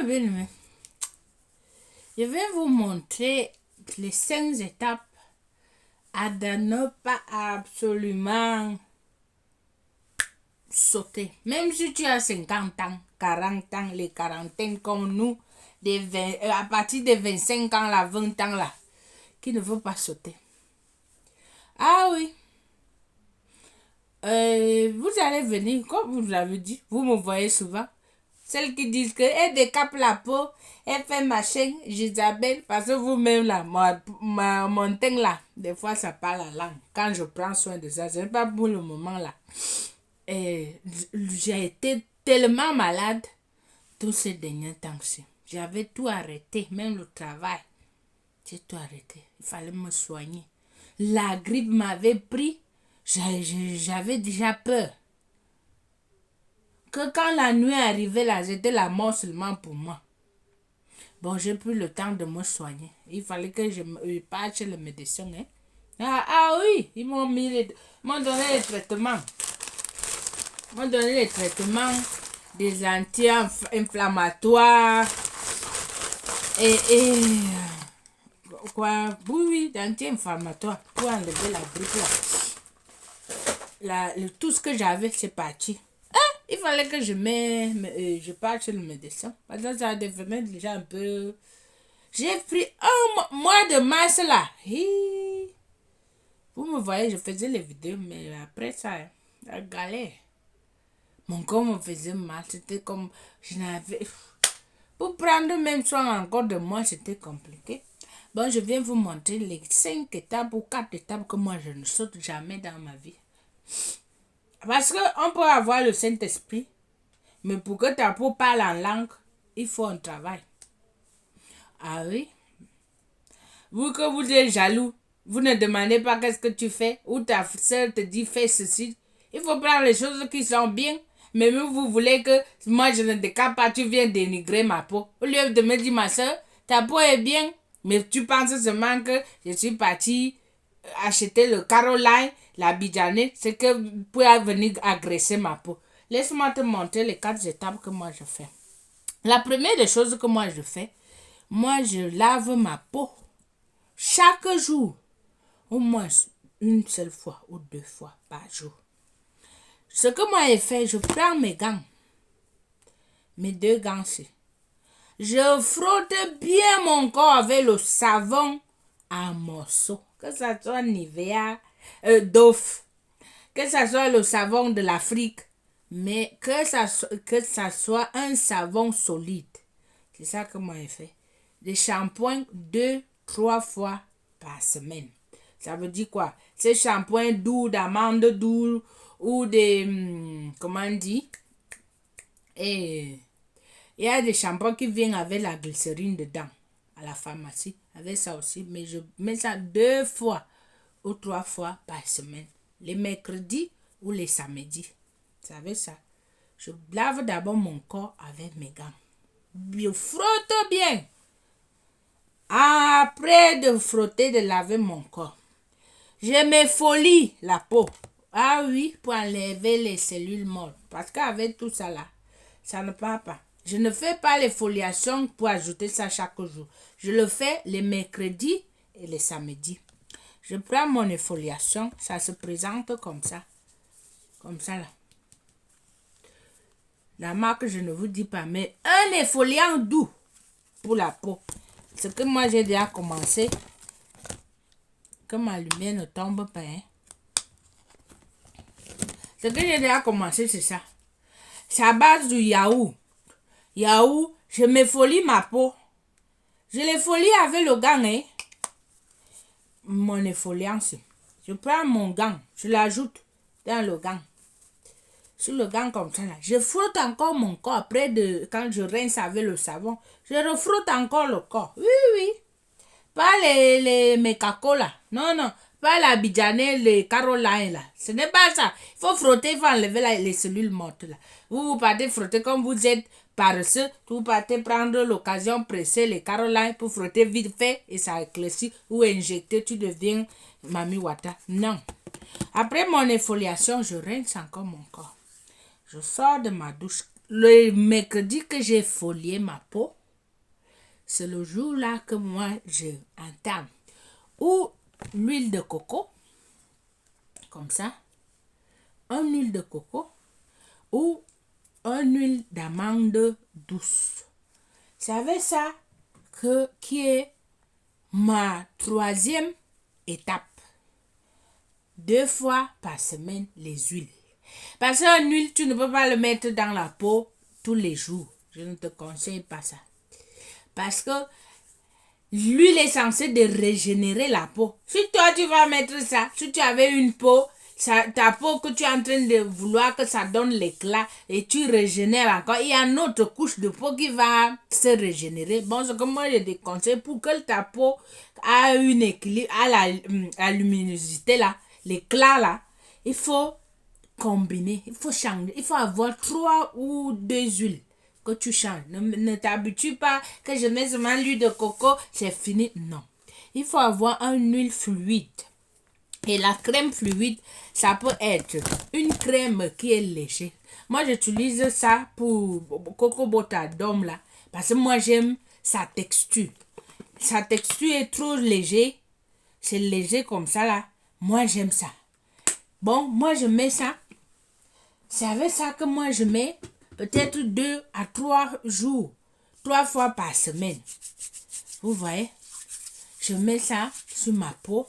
bien-aimés, je vais vous montrer les 5 étapes à ne pas absolument sauter. Même si tu as 50 ans, 40 ans, les quarantaines comme nous, à partir de 25 ans, là, 20 ans, là, qui ne veut pas sauter. Ah oui. Vous allez venir, comme vous l'avez dit, vous me voyez souvent. Celles qui disent qu'elle décape la peau, elle fait machin, Isabelle, parce que vous-même là, mon teint là, des fois ça parle la langue. Quand je prends soin de ça, ce n'est pas pour le moment là. J'ai été tellement malade tous ces derniers temps-ci. J'avais tout arrêté, même le travail. J'ai tout arrêté. Il fallait me soigner. La grippe m'avait pris. J'avais déjà peur. Que quand la nuit arrivait là, c'était la mort seulement pour moi. Bon, j'ai pris le temps de me soigner. Il fallait que je parte chez le médecin. Hein. Ah oui, ils m'ont donné les traitements. Ils m'ont donné les traitements des anti-inflammatoires et quoi, oui, anti-inflammatoires pour enlever la grippe là. Tout ce que j'avais, c'est parti. Il fallait que je parte chez le médecin. Parce que ça devenait déjà un peu... J'ai pris un mois de mars là. Vous me voyez, je faisais les vidéos, mais après ça, la galère. Mon corps me faisait mal. C'était comme... Je n'avais... Pour prendre même soin encore de moi, c'était compliqué. Bon, je viens vous montrer les 5 étapes ou 4 étapes que moi, je ne saute jamais dans ma vie. Parce qu'on peut avoir le Saint-Esprit, mais pour que ta peau parle en langue, il faut un travail. Ah oui? Vous que vous êtes jaloux, vous ne demandez pas qu'est-ce que tu fais, ou ta soeur te dit fais ceci. Il faut prendre les choses qui sont bien. Mais vous voulez que moi je ne décape pas, tu viens dénigrer ma peau. Au lieu de me dire ma soeur, ta peau est bien, mais tu penses seulement que je suis partie acheter le Caroline, la Bidjané, c'est que vous pouvez venir agresser ma peau. Laisse-moi te montrer les 4 étapes que moi je fais. La première des choses que moi je fais, moi je lave ma peau chaque jour, au moins une seule fois ou 2 fois par jour. Ce que moi j'ai fait, je prends mes gants, mes 2 gants-ci. Je frotte bien mon corps avec le savon en morceaux. Que ça soit Nivea, Dove, que ça soit le savon de l'Afrique, mais que ça soit un savon solide. C'est ça que moi j'ai fait. Des shampoings 2-3 fois par semaine. Ça veut dire quoi? Ces shampoings doux, d'amande doux, ou des... comment on dit? Et il y a des shampoings qui viennent avec la glycérine dedans à la pharmacie. Avec ça aussi. Mais je mets ça 2 fois ou 3 fois par semaine. Les mercredis ou les samedis. Vous savez ça? Je lave d'abord mon corps avec mes gants. Je frotte bien. Après de frotter, de laver mon corps, je m'effolie la peau. Ah oui, pour enlever les cellules mortes. Parce qu'avec tout ça là, ça ne part pas. Je ne fais pas l'exfoliation pour ajouter ça chaque jour. Je le fais les mercredis et les samedis. Je prends mon exfoliation, ça se présente comme ça. Comme ça là. La marque, je ne vous dis pas, mais un exfoliant doux pour la peau. Ce que moi j'ai déjà commencé. Que ma lumière ne tombe pas. Hein. Ce que j'ai déjà commencé, c'est ça. C'est à base du yaourt. Yaourt, je m'effolie ma peau. Je l'exfolie avec le gant. Hein. Mon exfoliance. Je prends mon gant, je l'ajoute dans le gant. Sur le gant comme ça là. Je frotte encore mon corps après quand je rince avec le savon. Je refrotte encore le corps. Oui, oui. Pas les mécacos là. Non, non. Pas la Bidjané, les Caroline là. Ce n'est pas ça. Il faut frotter, il faut enlever les cellules mortes là. Vous partez frotter comme vous êtes paresseux. Vous partez prendre l'occasion, presser les Caroline pour frotter vite fait et ça éclaircit. Ou injecter, tu deviens Mami Wata. Non. Après mon exfoliation, je rince encore mon corps. Je sors de ma douche le mercredi que j'ai folié ma peau, c'est le jour là que moi je entame ou l'huile de coco, comme ça, un huile de coco ou un huile d'amande douce. C'est avec ça qui est ma troisième étape. 2 fois par semaine les huiles. Parce qu'une huile, tu ne peux pas le mettre dans la peau tous les jours. Je ne te conseille pas ça. Parce que l'huile est censée de régénérer la peau. Si toi tu vas mettre ça, si tu avais une peau, ta peau que tu es en train de vouloir que ça donne l'éclat et tu régénères encore, il y a une autre couche de peau qui va se régénérer. Bon, c'est comme moi je te conseille pour que ta peau a une équilibre, à la luminosité là, l'éclat là, il faut combiner, il faut changer, il faut avoir 3 ou 2 huiles que tu changes. Ne t'habitue pas que je mets seulement l'huile de coco, c'est fini. Non. Il faut avoir une huile fluide. Et la crème fluide, ça peut être une crème qui est légère. Moi, j'utilise ça pour Coco Butter d'homme là. Parce que moi, j'aime sa texture. Sa texture est trop léger. C'est léger comme ça là. Moi, j'aime ça. Bon, moi, je mets ça. C'est avec ça que moi, je mets peut-être 2 à 3 jours. 3 fois par semaine. Vous voyez? Je mets ça sur ma peau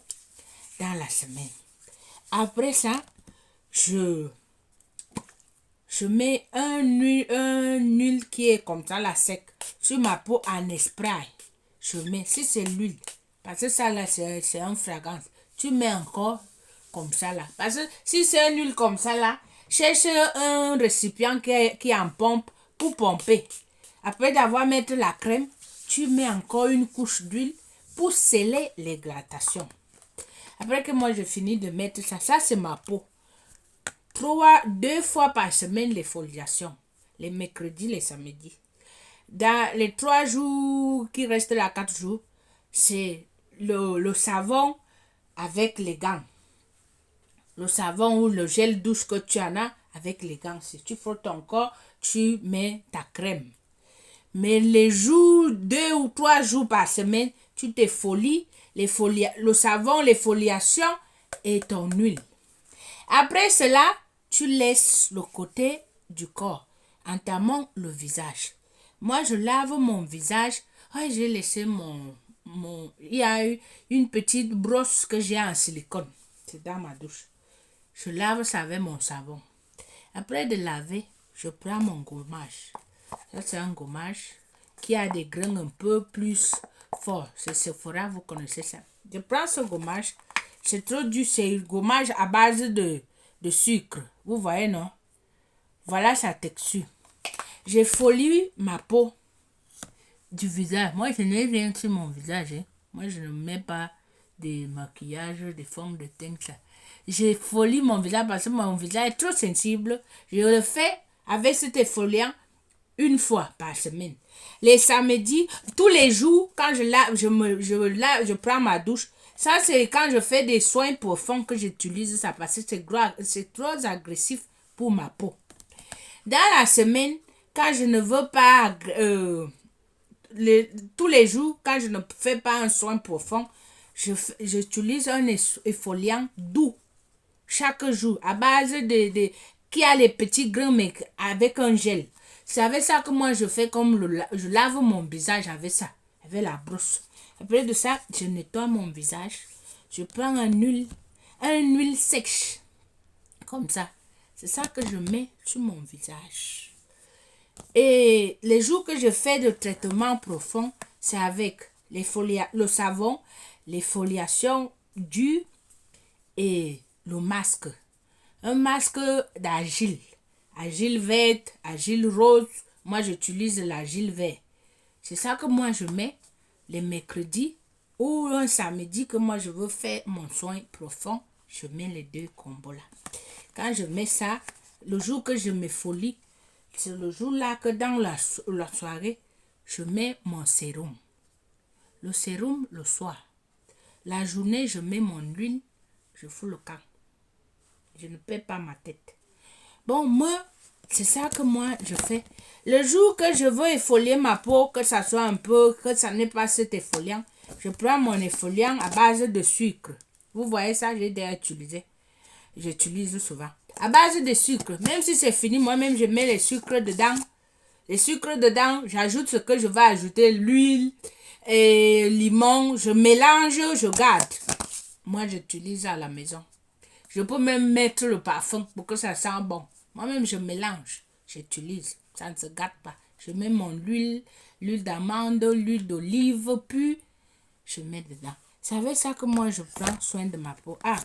dans la semaine. Après ça, je mets un huile qui est comme ça, la sec, sur ma peau en spray. Je mets, si c'est l'huile, parce que ça là, c'est une fragrance. Tu mets encore comme ça là. Parce que si c'est une huile comme ça là, cherche un récipient qui est en pompe pour pomper. Après d'avoir mis la crème, tu mets encore une couche d'huile pour sceller l'hydratation. Après que moi je finis de mettre ça, ça c'est ma peau. 2 fois par semaine les foliations, les mercredis, les samedis. Dans les 3 jours qui restent là, 4 jours, c'est le savon avec les gants. Le savon ou le gel douche que tu en as avec les gants. Si tu frottes ton corps, tu mets ta crème. Mais les jours, 2 ou 3 jours par semaine, tu te folies le savon, les foliations et ton huile. Après cela, tu laisses le côté du corps, entamant le visage. Moi, je lave mon visage. Oh, j'ai laissé il y a eu une petite brosse que j'ai en silicone. C'est dans ma douche. Je lave ça avec mon savon. Après de laver, je prends mon gommage. Ça, c'est un gommage qui a des grains un peu plus forts. C'est Sephora, vous connaissez ça. Je prends ce gommage. C'est trop dur. C'est un gommage à base de sucre. Vous voyez, non? Voilà sa texture. J'ai folie ma peau du visage. Moi, je n'ai rien sur mon visage. Hein. Moi, je ne mets pas de maquillage, de forme de teint. Ça. J'ai folie mon visage parce que mon visage est trop sensible. Je le fais avec cet effoliant 1 fois par semaine. Les samedis, tous les jours, quand je prends ma douche. Ça, c'est quand je fais des soins profonds que j'utilise ça parce que c'est trop agressif pour ma peau. Dans la semaine, quand je ne veux pas, tous les jours, quand je ne fais pas un soin profond, j'utilise un exfoliant doux chaque jour à base qui a les petits grains mais avec un gel. C'est avec ça que moi je fais comme je lave mon visage avec ça, avec la brosse. Après de ça, je nettoie mon visage. Je prends une huile sèche. Comme ça. C'est ça que je mets sur mon visage. Et les jours que je fais de traitement profond, c'est avec le savon, les foliations dures et le masque. Un masque d'argile. Argile verte, argile rose. Moi, j'utilise l'argile verte. C'est ça que moi, je mets les mercredis ou un samedi que moi, je veux faire mon soin profond. Je mets les 2 combos là. Quand je mets ça, le jour que je me folie, c'est le jour là que dans la soirée, je mets mon sérum. Le sérum le soir. La journée, je mets mon huile, je fous le camp. Je ne perds pas ma tête. Bon, moi, C'est ça que moi, je fais. Le jour que je veux effolier ma peau, que ça soit un peu, que ça n'est pas cet effoliant, je prends mon effoliant à base de sucre. Vous voyez ça, j'ai déjà utilisé. J'utilise souvent. À base de sucre. Même si c'est fini, moi-même, je mets les sucres dedans. Les sucres dedans, j'ajoute ce que je vais ajouter, l'huile et limon. Je mélange, je garde. Moi, j'utilise à la maison. Je peux même mettre le parfum pour que ça sente bon. Moi-même, je mélange. J'utilise. Ça ne se gâte pas. Je mets mon huile, l'huile d'amande, l'huile d'olive, puis je mets dedans. C'est avec ça que moi, je prends soin de ma peau. Ah,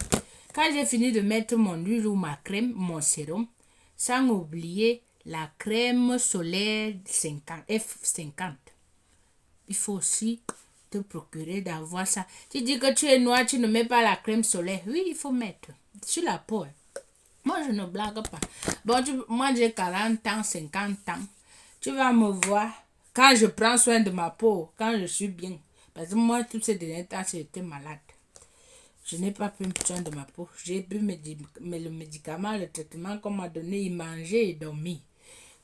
quand j'ai fini de mettre mon huile ou ma crème, mon sérum, sans oublier la crème solaire 50, F50. Il faut aussi te procurer d'avoir ça. Tu dis que tu es noir, tu ne mets pas la crème solaire. Oui, il faut mettre sur la peau. Moi, je ne blague pas. Bon, moi, j'ai 40 ans, 50 ans. Tu vas me voir quand je prends soin de ma peau, quand je suis bien. Parce que moi, tous ces derniers temps, j'étais malade. Je n'ai pas pris soin de ma peau. J'ai bu le médicament, le traitement qu'on m'a donné, y manger et dormir.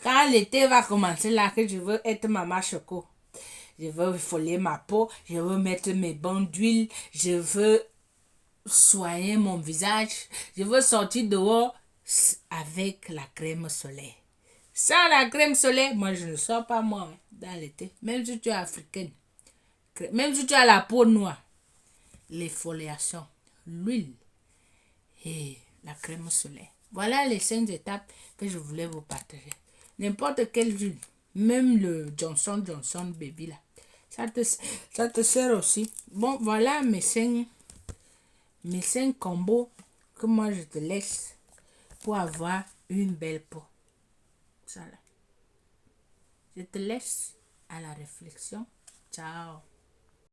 Quand l'été va commencer là, que je veux être maman choco, je veux folier ma peau, je veux mettre mes bandes d'huile, je veux soigner mon visage, je veux sortir dehors avec la crème solaire. Sans la crème solaire, moi je ne sors pas moi dans l'été. Même si tu es africaine, même si tu as la peau noire, l'exfoliation, l'huile et la crème solaire. Voilà les 5 étapes que je voulais vous partager. N'importe quelle huile, même le Johnson Baby là, ça te sert aussi. Bon, voilà mes 5 combos que moi je te laisse pour avoir une belle peau. Ça là. Je te laisse à la réflexion. Ciao.